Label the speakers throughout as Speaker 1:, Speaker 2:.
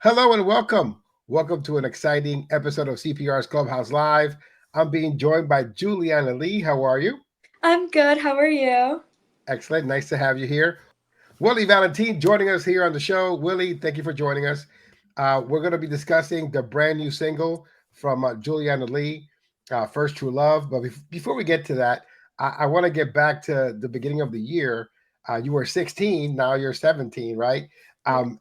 Speaker 1: Hello and welcome. Welcome to an exciting episode of CPR's Clubhouse Live. I'm being joined by Juliana Lee. How are you?
Speaker 2: I'm good. How are you?
Speaker 1: Excellent. Nice to have you here. Willie Valentin joining us here on the show. Willie, thank you for joining us. We're going to be discussing the brand new single from Juliana Lee, First True Love. But before we get to that, I want to get back to the beginning of the year. You were 16, now you're 17, right?
Speaker 2: Yeah.
Speaker 1: Um,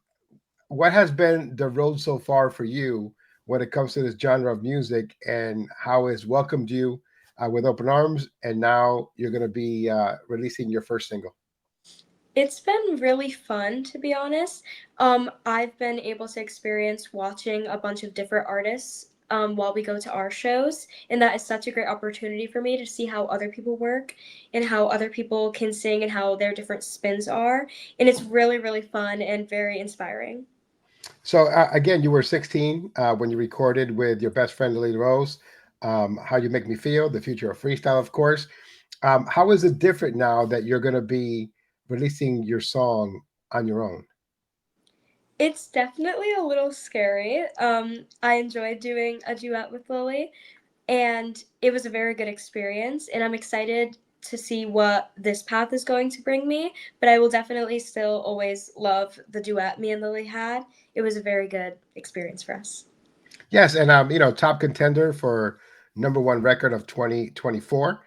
Speaker 1: what has been the road so far for you when it comes to this genre of music, and how it's welcomed you with open arms, and now you're going to be releasing your first single?
Speaker 2: It's been really fun, to be honest. I've been able to experience watching a bunch of different artists while we go to our shows, and that is such a great opportunity for me to see how other people work and how other people can sing and how their different spins are. And it's really, really fun and very inspiring.
Speaker 1: So again, you were 16 when you recorded with your best friend Lily Rose. How You Make Me Feel, the future of freestyle, of course. How is it different now that you're going to be releasing your song on your own?
Speaker 2: It's definitely a little scary. I enjoyed doing a duet with Lily, and it was a very good experience, and I'm excited to see what this path is going to bring me, but I will definitely still always love the duet me and Lily had. It was a very good experience for us.
Speaker 1: Yes, and top contender for number one record of 2024.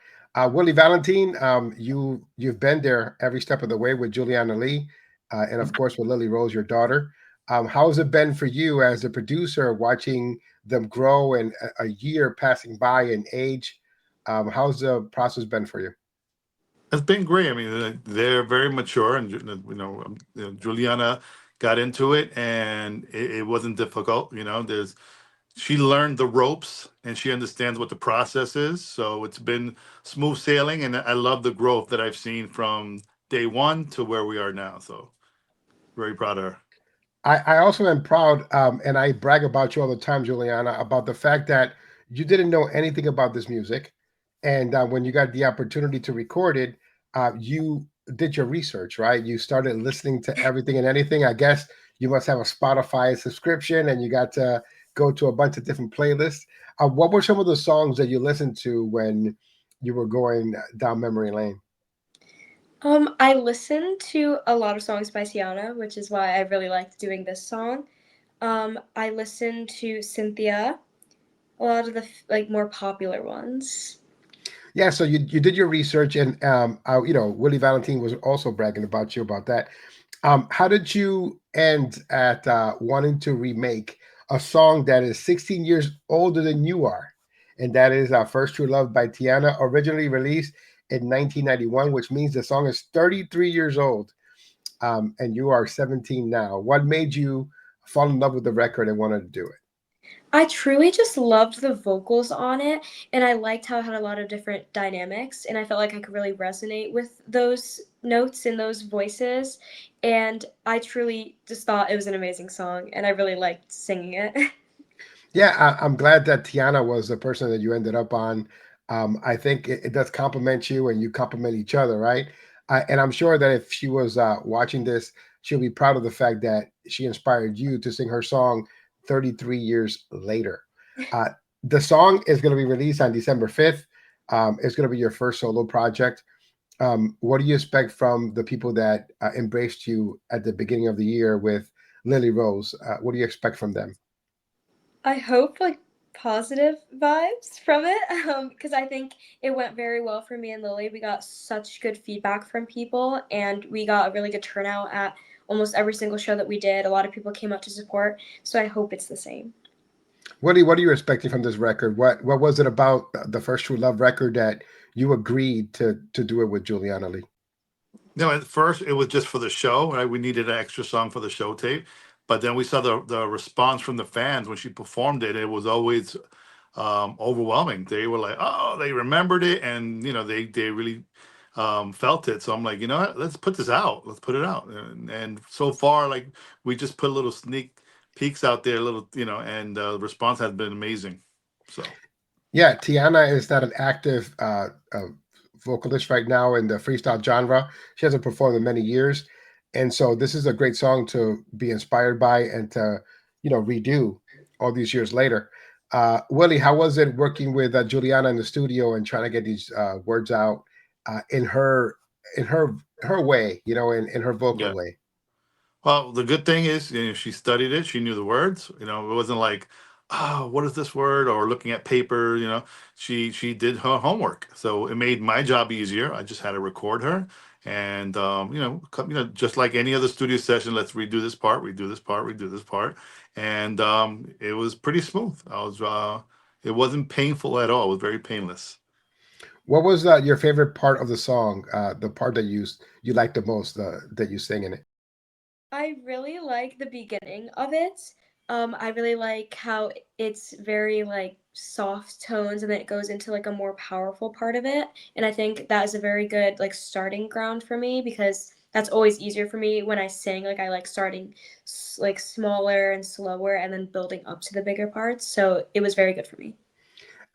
Speaker 1: Willie Valentin, you've been there every step of the way with Juliana Lee, and of course with Lily Rose, your daughter. How has it been for you as a producer watching them grow and a year passing by in age? How's the process been for you?
Speaker 3: It's been great. I mean, they're very mature, and Juliana got into it, and it wasn't difficult. There's she learned the ropes, and she understands what the process is. So it's been smooth sailing, and I love the growth that I've seen from day one to where we are now. So very proud of her.
Speaker 1: I also am proud, and I brag about you all the time, Juliana, about the fact that you didn't know anything about this music. And when you got the opportunity to record it, you did your research, right? You started listening to everything and anything. I guess you must have a Spotify subscription, and you got to go to a bunch of different playlists. What were some of the songs that you listened to when you were going down memory lane?
Speaker 2: I listened to a lot of songs by Tiana, which is why I really liked doing this song. I listened to Cynthia, a lot of the more popular ones.
Speaker 1: Yeah, so you did your research, and Willie Valentin was also bragging about you about that. How did you end at wanting to remake a song that is 16 years older than you are? And that is First True Love by Tiana, originally released in 1991, which means the song is 33 years old, and you are 17 now. What made you fall in love with the record and wanted to do it?
Speaker 2: I truly just loved the vocals on it, and I liked how it had a lot of different dynamics, and I felt like I could really resonate with those notes and those voices, and I truly just thought it was an amazing song, and I really liked singing it.
Speaker 1: Yeah, I'm glad that Tiana was the person that you ended up on. I think it does compliment you, and you compliment each other, right? And I'm sure that if she was watching this, she'll be proud of the fact that she inspired you to sing her song 33 years later. Uh, the song is going to be released on December 5th. It's going to be your first solo project. What do you expect from the people that embraced you at the beginning of the year with Lily Rose? What do you expect from them?
Speaker 2: I hope positive vibes from it because I think it went very well for me and Lily. We got such good feedback from people, and we got a really good turnout at almost every single show that we did. A lot of people came out to support, so I hope it's the same.
Speaker 1: What are you expecting from this record? What was it about the first True Love record that you agreed to do it with Juliana Lee?
Speaker 3: No, at first it was just for the show, right? We needed an extra song for the show tape, but then we saw the response from the fans when she performed it. It was always overwhelming. They were like, "Oh, they remembered it," and they really felt it. So I'm like, you know what? Let's put this out. Let's put it out. And so far, like we just put little sneak peeks out there, little and the response has been amazing. So.
Speaker 1: Yeah, Tiana is not an active vocalist right now in the freestyle genre. She hasn't performed in many years, and so this is a great song to be inspired by and to redo all these years later. Willie, how was it working with Juliana in the studio and trying to get these words out in her way, in her vocal
Speaker 3: Yeah.
Speaker 1: way?
Speaker 3: Well, the good thing is, she studied it. She knew the words. It wasn't like, oh, what is this word? Or looking at paper. She did her homework, so it made my job easier. I just had to record her, and just like any other studio session, let's redo this part, redo this part, redo this part, and it was pretty smooth. It wasn't painful at all. It was very painless.
Speaker 1: What was your favorite part of the song? The part that you liked the most, that you sing in it.
Speaker 2: I really like the beginning of it. I really like how it's very like soft tones and then it goes into like a more powerful part of it. And I think that is a very good like starting ground for me because that's always easier for me when I sing. Like I like starting like smaller and slower and then building up to the bigger parts. So it was very good for me.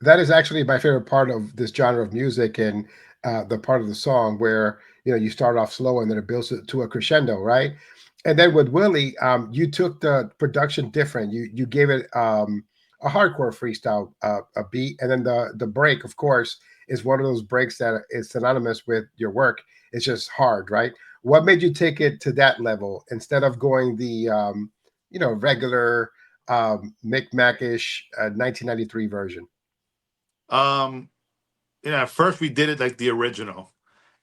Speaker 1: That is actually my favorite part of this genre of music, and the part of the song where you start off slow and then it builds to a crescendo, right? And then with Willie, you took the production different. You gave it a hardcore freestyle a beat, and then the break, of course, is one of those breaks that is synonymous with your work. It's just hard, right? What made you take it to that level instead of going the regular Micmacish 1993 version?
Speaker 3: Um, at first we did it like the original,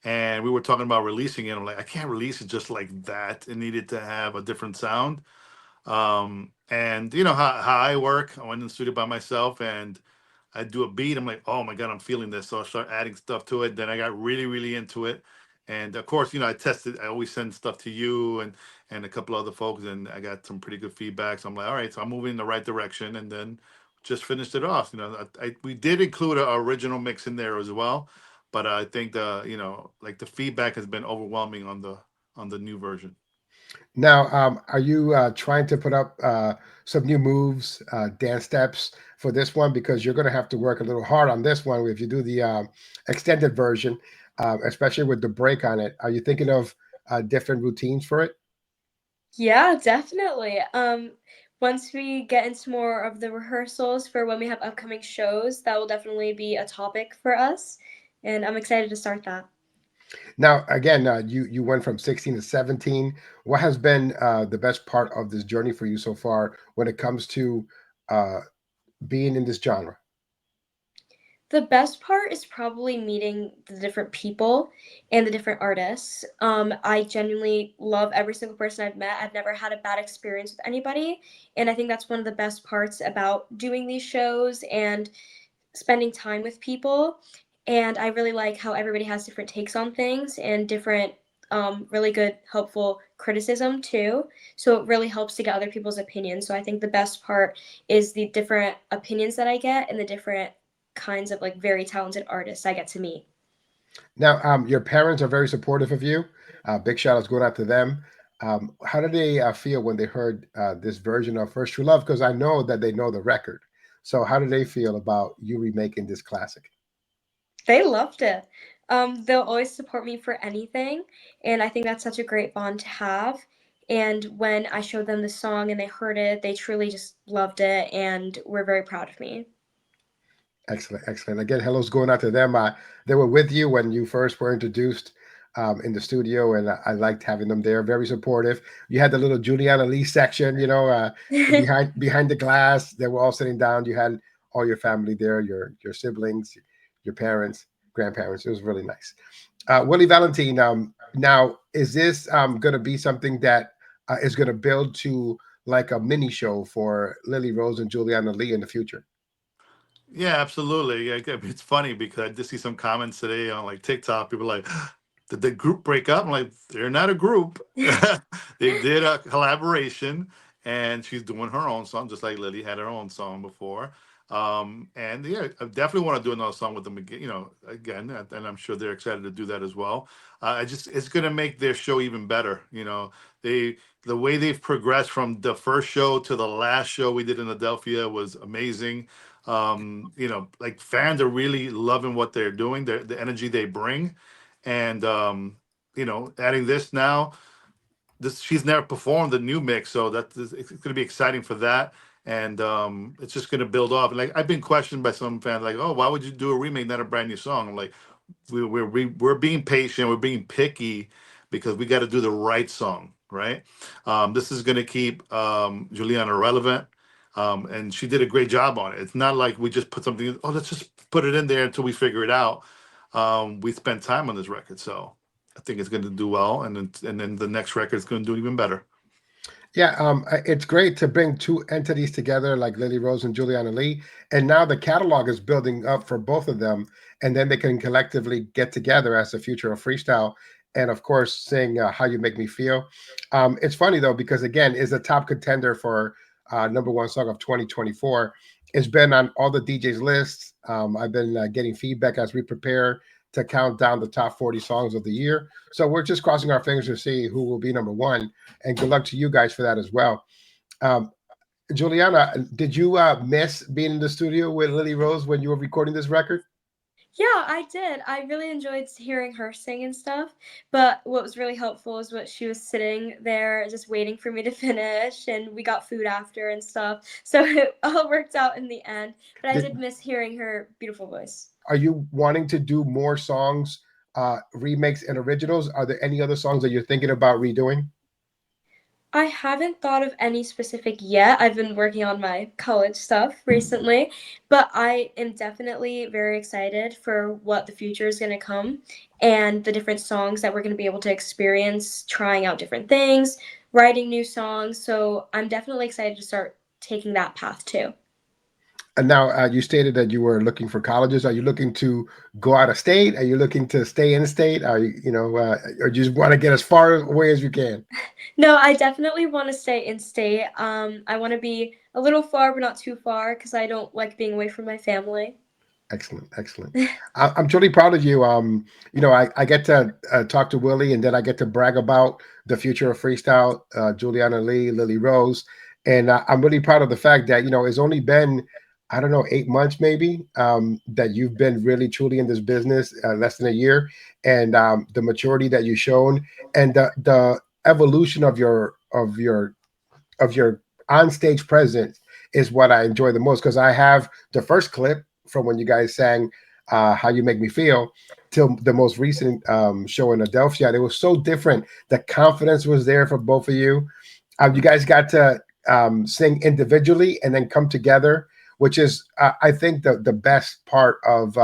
Speaker 3: and we were talking about releasing it. I'm like, I can't release it just like that. It needed to have a different sound. And you know how I work. I went in the studio by myself, and I do a beat. I'm like, oh my god, I'm feeling this. So I start adding stuff to it. Then I got really, really into it. And of course, I tested. I always send stuff to you and a couple other folks, and I got some pretty good feedback. So I'm like, all right, so I'm moving in the right direction. And then just finished it off. We did include an original mix in there as well, but I think like the feedback has been overwhelming on the new version.
Speaker 1: Now, are you trying to put up some new moves, dance steps for this one? Because you're going to have to work a little hard on this one if you do the extended version, especially with the break on it. Are you thinking of different routines for it?
Speaker 2: Yeah, definitely. Once we get into more of the rehearsals for when we have upcoming shows, that will definitely be a topic for us, and I'm excited to start that.
Speaker 1: Now, again, you went from 16 to 17. What has been the best part of this journey for you so far when it comes to uh, being in this genre?
Speaker 2: The best part is probably meeting the different people and the different artists. I genuinely love every single person I've met. I've never had a bad experience with anybody, and I think that's one of the best parts about doing these shows and spending time with people. And I really like how everybody has different takes on things and different really good helpful criticism too, so it really helps to get other people's opinions. So I think the best part is the different opinions that I get and the different kinds of like very talented artists I get to meet.
Speaker 1: Now, your parents are very supportive of you. Big shout outs going out to them. How did they feel when they heard this version of First True Love? Because I know that they know the record. So, how did they feel about you remaking this classic?
Speaker 2: They loved it. They'll always support me for anything, and I think that's such a great bond to have. And when I showed them the song and they heard it, they truly just loved it and were very proud of me.
Speaker 1: Excellent, excellent. Again, hello's going out to them. They were with you when you first were introduced in the studio, and I liked having them there. Very supportive. You had the little Juliana Lee section, behind the glass. They were all sitting down. You had all your family there, your siblings, your parents, grandparents. It was really nice. Willie Valentin. Now, is this going to be something that is going to build to like a mini show for Lily Rose and Juliana Lee in the future?
Speaker 3: Yeah, absolutely. Yeah, it's funny because I did see some comments today on like TikTok. People like, did the group break up? I'm like, they're not a group. They did a collaboration, and she's doing her own song, just like Lily had her own song before. And yeah, I definitely want to do another song with them again. Again, and I'm sure they're excited to do that as well. It's gonna make their show even better. They the way they've progressed from the first show to the last show we did in Philadelphia was amazing. Like fans are really loving what they're doing, the energy they bring, and adding this now, this she's never performed the new mix, so it's going to be exciting for that. And it's just going to build off. And like I've been questioned by some fans, like, "Oh, why would you do a remake, not a brand new song?" I'm like, we're being patient, we're being picky because we got to do the right song, right? This is going to keep Juliana relevant, and she did a great job on it. It's not like we just put something. Oh, let's just put it in there until we figure it out. We spent time on this record, so I think it's going to do well, and then the next record is going to do even better.
Speaker 1: Yeah, it's great to bring two entities together like Lily Rose and Juliana Lee, and now the catalog is building up for both of them, and then they can collectively get together as the future of freestyle, and of course, sing "How You Make Me Feel." It's funny though because again, is a top contender for number one song of 2024. It's been on all the DJs lists. I've been getting feedback as we prepare to count down the top 40 songs of the year. So we're just crossing our fingers to see who will be number one, and good luck to you guys for that as well. Um, Juliana, did you miss being in the studio with Lily Rose when you were recording this record?
Speaker 2: Yeah, I did. I really enjoyed hearing her sing and stuff. But what was really helpful is what she was sitting there just waiting for me to finish, and we got food after and stuff. So it all worked out in the end. But I did
Speaker 1: Did
Speaker 2: miss hearing her beautiful voice.
Speaker 1: Are you wanting to do more songs, remakes and originals? Are there any other songs that you're thinking about redoing?
Speaker 2: I haven't thought of any specific yet. I've been working on my college stuff recently, but I am definitely very excited for what the future is going to come and the different songs that we're going to be able to experience, trying out different things, writing new songs. So I'm definitely excited to start taking that path too.
Speaker 1: And now you stated that you were looking for colleges. Are you looking to go out of state? Are you looking to stay in state? Are you, or you just want to get as far away as you can?
Speaker 2: No, I definitely want to stay in state. I want to be a little far, but not too far because I don't like being away from my family.
Speaker 1: Excellent, excellent. I'm truly proud of you. I get to talk to Willie, and then I get to brag about the future of freestyle, Juliana Lee, Lily Rose, and I'm really proud of the fact that it's only been, I don't know, 8 months maybe, that you've been really truly in this business, less than a year, and the maturity that you've shown, and the evolution of your on stage presence is what I enjoy the most because I have the first clip from when you guys sang "How You Make Me Feel" till the most recent show in Adelphia. It was so different. The confidence was there for both of you. You guys got to sing individually and then come together, which is, I think, the best part of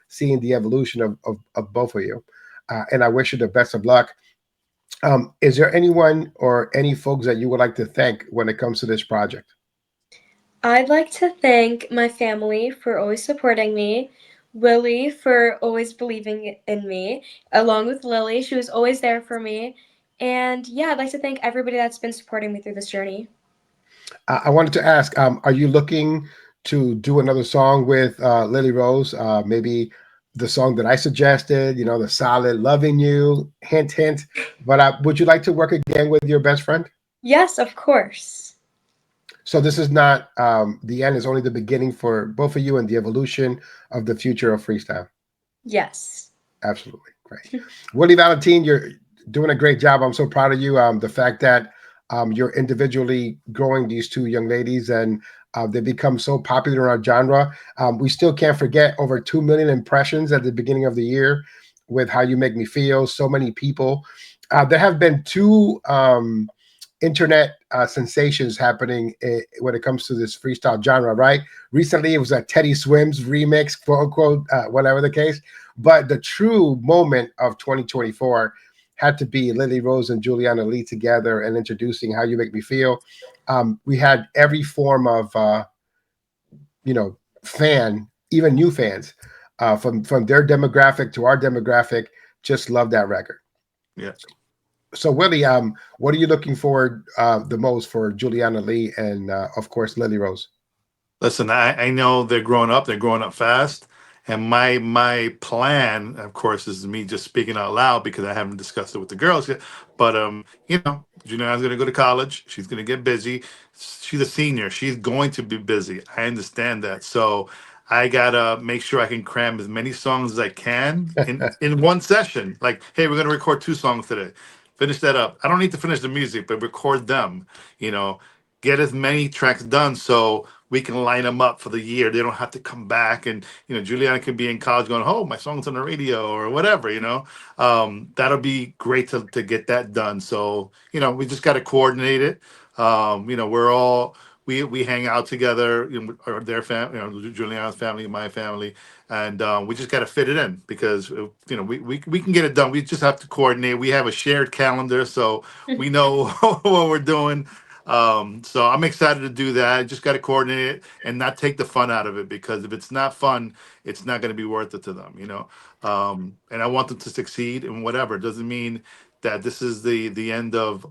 Speaker 1: seeing the evolution of both of you. And I wish you the best of luck. Is there anyone or any folks that you would like to thank when it comes to this project?
Speaker 2: I'd like to thank my family for always supporting me, Willie for always believing in me, along with Lily. She was always there for me. And yeah, I'd like to thank everybody that's been supporting me through this journey.
Speaker 1: I wanted to ask, are you looking to do another song with Lily Rose? Maybe the song that I suggested, the solid "Loving You," hint, hint. But would you like to work again with your best friend?
Speaker 2: Yes, of course.
Speaker 1: So this is not the end; it's only the beginning for both of you and the evolution of the future of freestyle.
Speaker 2: Yes.
Speaker 1: Absolutely great, Willie Valentin. You're doing a great job. I'm so proud of you. The fact that you're individually growing these two young ladies and they become so popular in our genre. We still can't forget over 2 million impressions at the beginning of the year with "How You Make Me Feel." So many people. There have been two internet sensations happening when it comes to this freestyle genre, right? Recently, it was a Teddy Swims remix, quote unquote, whatever the case. But the true moment of 2024 had to be Lily Rose and Juliana Lee together and introducing "How You Make Me Feel." We had every form of, fan, even new fans, from their demographic to our demographic, just love that record.
Speaker 3: Yeah.
Speaker 1: So Willie, what are you looking forward the most for Juliana Lee and of course Lily Rose?
Speaker 3: Listen, I know they're growing up. They're growing up fast. And my plan, of course, is me just speaking out loud because I haven't discussed it with the girls yet. But Juliana's going to go to college. She's going to get busy. She's a senior. She's going to be busy. I understand that. So I gotta make sure I can cram as many songs as I can in one session. Like, hey, we're going to record 2 songs today. finish that up. I don't need to finish the music, but record them. You know, get as many tracks done so we can line them up for the year. They don't have to come back, and Juliana could be in college going, "Oh, my song's on the radio" or whatever. That'll be great to get that done. So we just got to coordinate it. We're all we hang out together, or their family, Juliana's family, my family, and we just got to fit it in because we can get it done. We just have to coordinate. We have a shared calendar, so we know what we're doing. So I'm excited to do that. Just got to coordinate it and not take the fun out of it, because if it's not fun, it's not going to be worth it to them. And I want them to succeed in whatever. It doesn't mean that this is the end of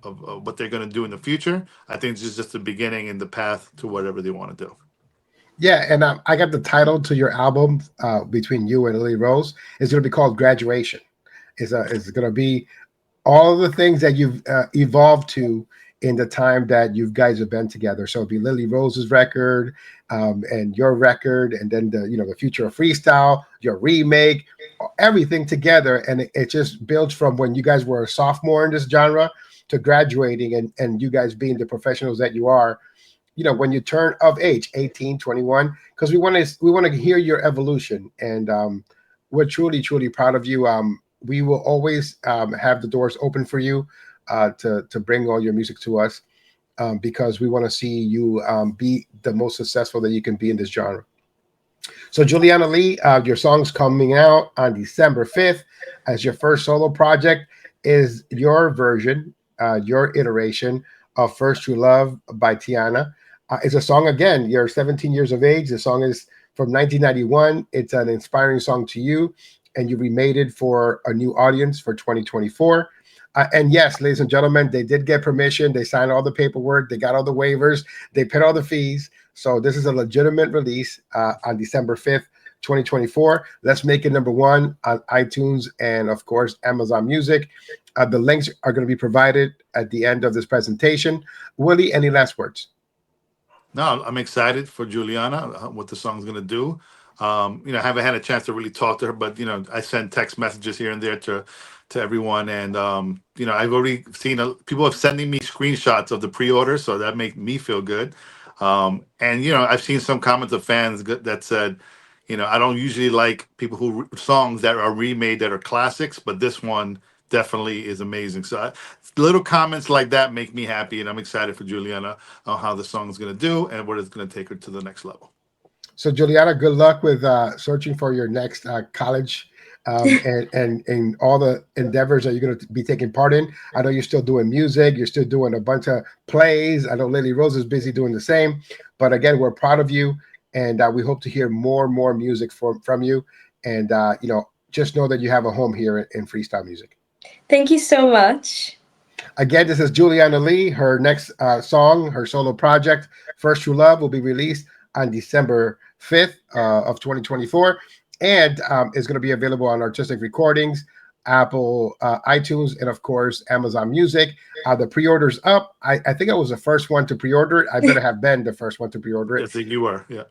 Speaker 3: what they're going to do in the future. I think this is just the beginning and the path to whatever they want to do.
Speaker 1: Yeah, and I got the title to your album between you and Lily Rose. It's going to be called Graduation. It's going to be all the things that you've evolved to in the time that you guys have been together. So it'll be Lily Rose's record and your record, and then the Future of Freestyle, your remake, everything together. And it just builds from when you guys were a sophomore in this genre to graduating and you guys being the professionals that you are, when you turn of age, 18, 21, because we want to hear your evolution. And we're truly, truly proud of you. We will always have the doors open for you to bring all your music to us, because we want to see you be the most successful that you can be in this genre. So Juliana Lee, your song's coming out on December 5th as your first solo project. Is your version, your iteration of First True Love by Tiana. It's a song, again, you're 17 years of age. The song is from 1991. It's an inspiring song to you, and you remade it for a new audience for 2024. And yes, ladies and gentlemen, they did get permission. They signed all the paperwork. They got all the waivers. They paid all the fees. So this is a legitimate release on December 5th, 2024. Let's make it number one on iTunes and, of course, Amazon Music. The links are going to be provided at the end of this presentation. Willie, any last words?
Speaker 3: No, I'm excited for Juliana, what the song's going to do. I haven't had a chance to really talk to her, but, I send text messages here and there to everyone. And, I've already seen people have sending me screenshots of the pre-order. So that makes me feel good. And, I've seen some comments of fans that said, I don't usually like people songs that are remade that are classics, but this one definitely is amazing. So little comments like that make me happy, and I'm excited for Juliana on how the song is going to do and what it's going to take her to the next level.
Speaker 1: So Juliana, good luck with searching for your next college and all the endeavors that you're going to be taking part in. I know you're still doing music. You're still doing a bunch of plays. I know Lily Rose is busy doing the same. But again, we're proud of you, and we hope to hear more and more music from you. And, just know that you have a home here in freestyle music.
Speaker 2: Thank you so much.
Speaker 1: Again, this is Juliana Lee. Her next song, her solo project, First True Love, will be released on December 5th of 2024. And it's going to be available on Artistic Recordings, Apple iTunes, and, of course, Amazon Music. The pre-order's up. I think I was the first one to pre-order it. I better have been the first one to pre-order it.
Speaker 3: I think you were, yeah.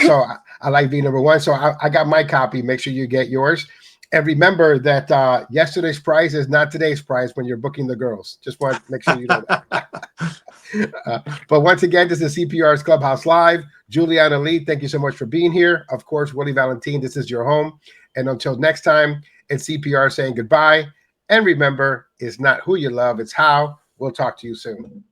Speaker 1: So I like being number one. So I got my copy. Make sure you get yours. And remember that yesterday's prize is not today's prize when you're booking the girls. Just want to make sure you know that. But once again, this is CPR's Clubhouse Live. Juliana Lee, thank you so much for being here. Of course, Willie Valentin, this is your home. And until next time, it's CPR saying goodbye. And remember, it's not who you love, it's how. We'll talk to you soon.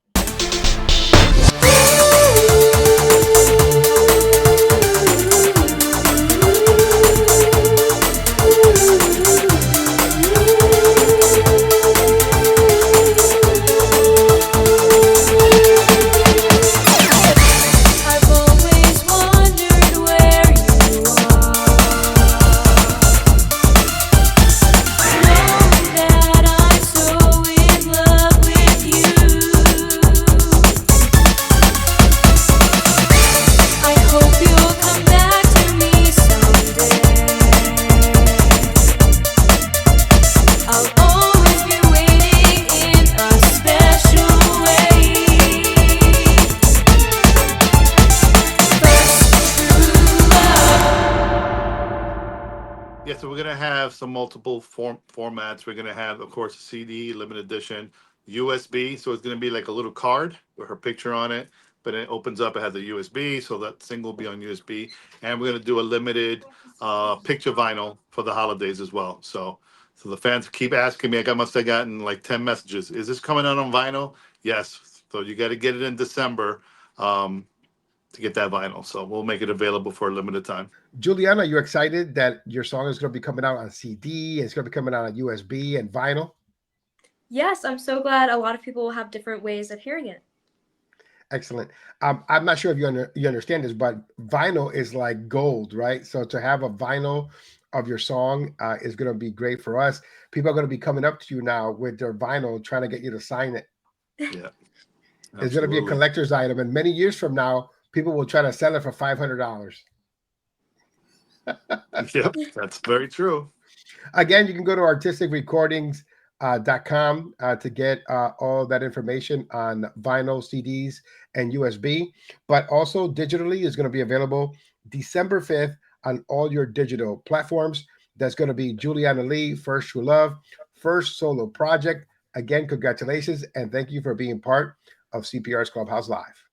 Speaker 3: so we're gonna have some multiple formats. We're gonna have, of course, a CD, limited edition, USB. So it's gonna be like a little card with her picture on it, but it opens up. It has a USB, so that single will be on USB. And we're gonna do a limited picture vinyl for the holidays as well. So the fans keep asking me. I must have gotten like 10 messages. Is this coming out on vinyl? Yes. So you got to get it in December. To get that vinyl. So we'll make it available for a limited time.
Speaker 1: Juliana, you excited that your song is going to be coming out on CD? It's going to be coming out on USB and vinyl?
Speaker 2: Yes, I'm so glad a lot of people will have different ways of hearing it.
Speaker 1: Excellent. I'm not sure if you understand this, but vinyl is like gold, right? So to have a vinyl of your song is going to be great for us. People are going to be coming up to you now with their vinyl, trying to get you to sign it.
Speaker 3: Yeah.
Speaker 1: It's going to be a collector's item. And many years from now, people will try to sell it for $500.
Speaker 3: Yep, that's very true.
Speaker 1: Again, you can go to artisticrecordings.com to get all that information on vinyl, CDs, and USB. But also digitally is going to be available December 5th on all your digital platforms. That's going to be Juliana Lee, First True Love, first solo project. Again, congratulations, and thank you for being part of CPR's Clubhouse Live.